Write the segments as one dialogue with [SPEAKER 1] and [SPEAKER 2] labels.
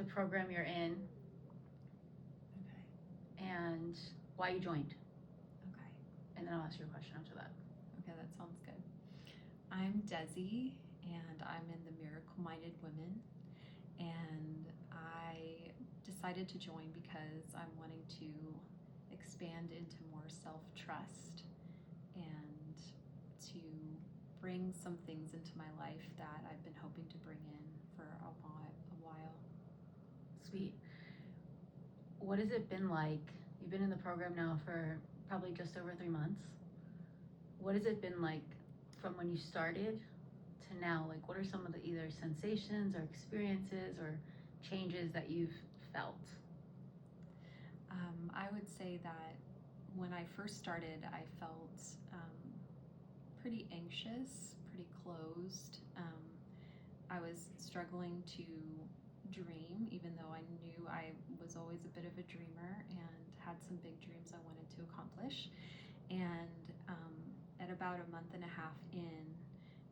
[SPEAKER 1] program you're in,
[SPEAKER 2] Okay.
[SPEAKER 1] and why you joined.
[SPEAKER 2] Okay.
[SPEAKER 1] And then I'll ask you a question after that.
[SPEAKER 2] Okay, that sounds good. I'm Desi, and I'm in the Miracle Minded Women. And I decided to join because I'm wanting to expand into more self-trust and to bring some things into my life that I've been hoping to bring in for a while.
[SPEAKER 1] Sweet. What has it been like? You've been in the program now for probably just over 3 months. What has it been like from when you started to now? Like, what are some of the either sensations or experiences or changes that you've felt?
[SPEAKER 2] I would say that when I first started, I felt pretty anxious, pretty closed. I was struggling to dream, even though I knew I was always a bit of a dreamer and had some big dreams I wanted to accomplish. And at about a month and a half in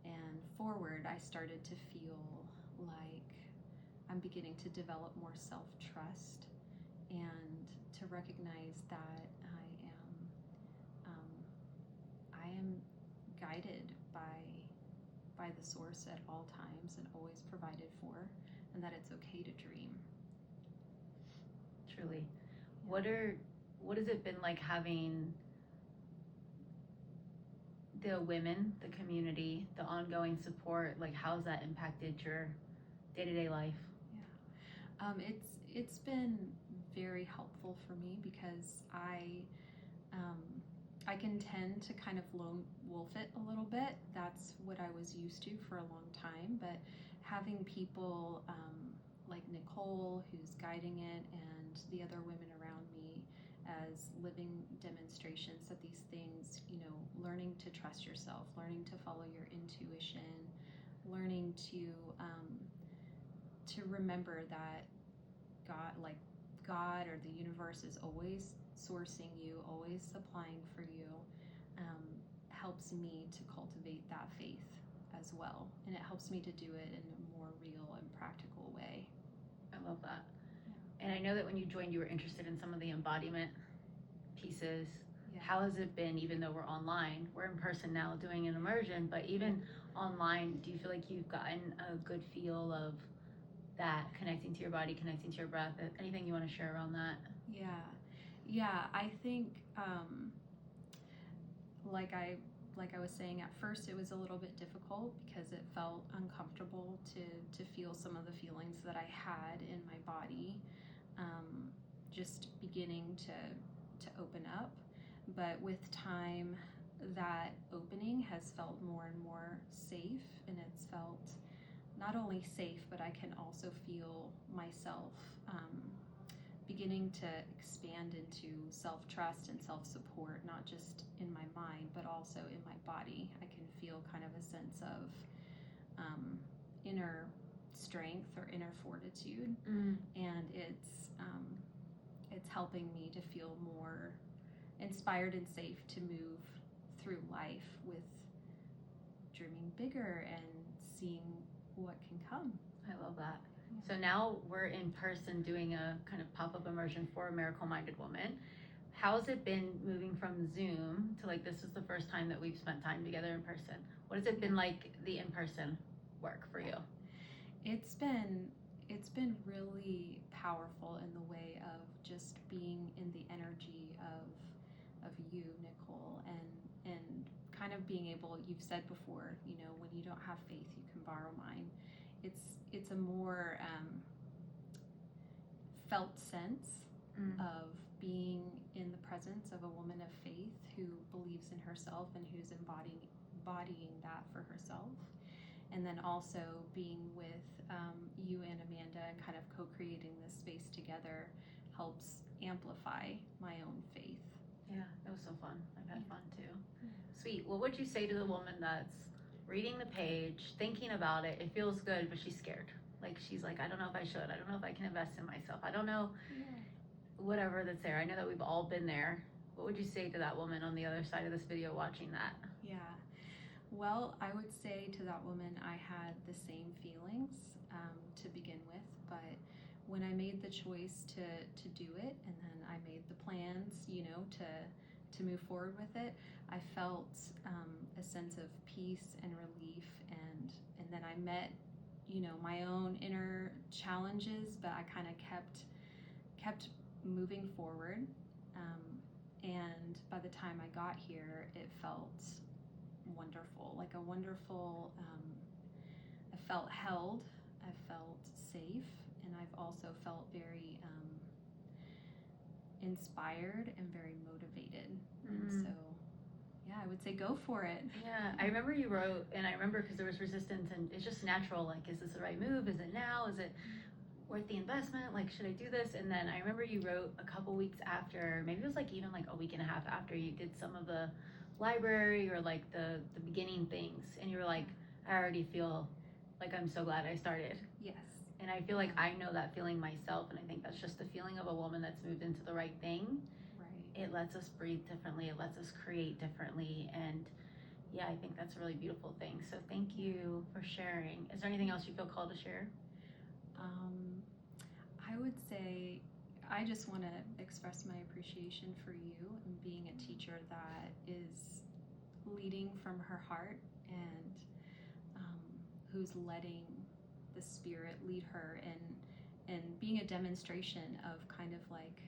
[SPEAKER 2] and forward, I started to feel like I'm beginning to develop more self-trust and to recognize that I am guided by the source at all times and always provided for, and that it's okay to dream.
[SPEAKER 1] Truly. What has it been like having the women, the community, the ongoing support? Like, how's that impacted your day-to-day life?
[SPEAKER 2] It's been very helpful for me because I can tend to kind of lone wolf it a little bit. That's what I was used to for a long time. But having people like Nichole, who's guiding it, and the other women around me as living demonstrations that these things, learning to trust yourself, learning to follow your intuition, learning to remember that God or the universe is always sourcing you, always supplying for you, helps me to cultivate that faith as well. And it helps me to do it in a more real and practical way.
[SPEAKER 1] I love that.
[SPEAKER 2] Yeah.
[SPEAKER 1] And I know that when you joined, you were interested in some of the embodiment pieces.
[SPEAKER 2] Yeah.
[SPEAKER 1] How has it been, even though we're online? We're in person now doing an immersion, but even online, do you feel like you've gotten a good feel of that, connecting to your body, connecting to your breath? Anything you want to share around that?
[SPEAKER 2] Yeah, I think like I was saying, at first it was a little bit difficult because it felt uncomfortable to feel some of the feelings that I had in my body, just beginning to open up. But with time, that opening has felt more and more safe, and it's felt not only safe, but I can also feel myself beginning to expand into self-trust and self-support, not just in my mind, but also in my body. I can feel kind of a sense of inner strength or inner fortitude, and it's helping me to feel more inspired and safe to move through life with dreaming bigger and seeing what can come.
[SPEAKER 1] I love that. So now we're in person doing a kind of pop-up immersion for a miracle-minded woman. How's it been moving from Zoom to, like, this is the first time that we've spent time together in person? What has it been like, the in-person work for you?
[SPEAKER 2] It's been really powerful in the way of just being in the energy of you, Nichole, and kind of being able, you've said before, when you don't have faith, you can borrow mine. It's a more felt sense of being in the presence of a woman of faith who believes in herself and who's embodying that for herself. And then also being with you and Amanda and kind of co-creating this space together helps amplify my own faith.
[SPEAKER 1] Yeah, it was so fun. I've had fun too. Sweet. What would you say to the woman that's reading the page, thinking about it, it feels good, but she's scared? Like, she's like, I don't know if I should. I don't know if I can invest in myself. I don't know, whatever that's there. I know that we've all been there. What would you say to that woman on the other side of this video watching that?
[SPEAKER 2] Yeah. Well, I would say to that woman, I had the same feelings to begin with, but when I made the choice to do it, and then I made the plans, to move forward with it, I felt a sense of peace and relief, and then I met, my own inner challenges, but I kind of kept moving forward. And by the time I got here, it felt wonderful, like a wonderful, I felt held, I felt safe, and I've also felt very inspired and very motivated. And so, yeah, I would say go for it.
[SPEAKER 1] Yeah, I remember you wrote, and I remember because there was resistance, and it's just natural, like, is this the right move? Is it now? Is it worth the investment? Like, should I do this? And then I remember you wrote a couple weeks after, maybe it was like even like a week and a half after you did some of the library or like the beginning things, and you were like, I already feel like I'm so glad I started.
[SPEAKER 2] Yes.
[SPEAKER 1] And I feel like I know that feeling myself, and I think that's just the feeling of a woman that's moved into the right thing.
[SPEAKER 2] Right.
[SPEAKER 1] It lets us breathe differently, it lets us create differently, and yeah, I think that's a really beautiful thing. So thank you for sharing. Is there anything else you feel called to share?
[SPEAKER 2] I would say I just want to express my appreciation for you and being a teacher that is leading from her heart, and who's letting the Spirit lead her, and being a demonstration of kind of like,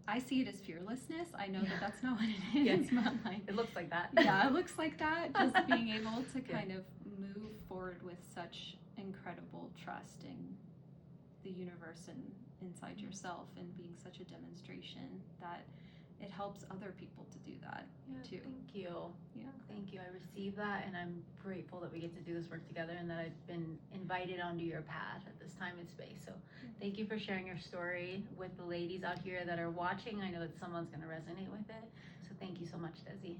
[SPEAKER 2] I see it as fearlessness. I know that that's not what it is, but like,
[SPEAKER 1] It looks like that.
[SPEAKER 2] Yeah, it looks like that. Just being able to kind of move forward with such incredible trust in the universe and inside yourself, and being such a demonstration that it helps other people to do that too.
[SPEAKER 1] Thank you.
[SPEAKER 2] Yeah.
[SPEAKER 1] Thank you. I receive that, and I'm grateful that we get to do this work together, and that I've been invited onto your path at this time and space. So thank you for sharing your story with the ladies out here that are watching. I know that someone's going to resonate with it. So thank you so much, Desi.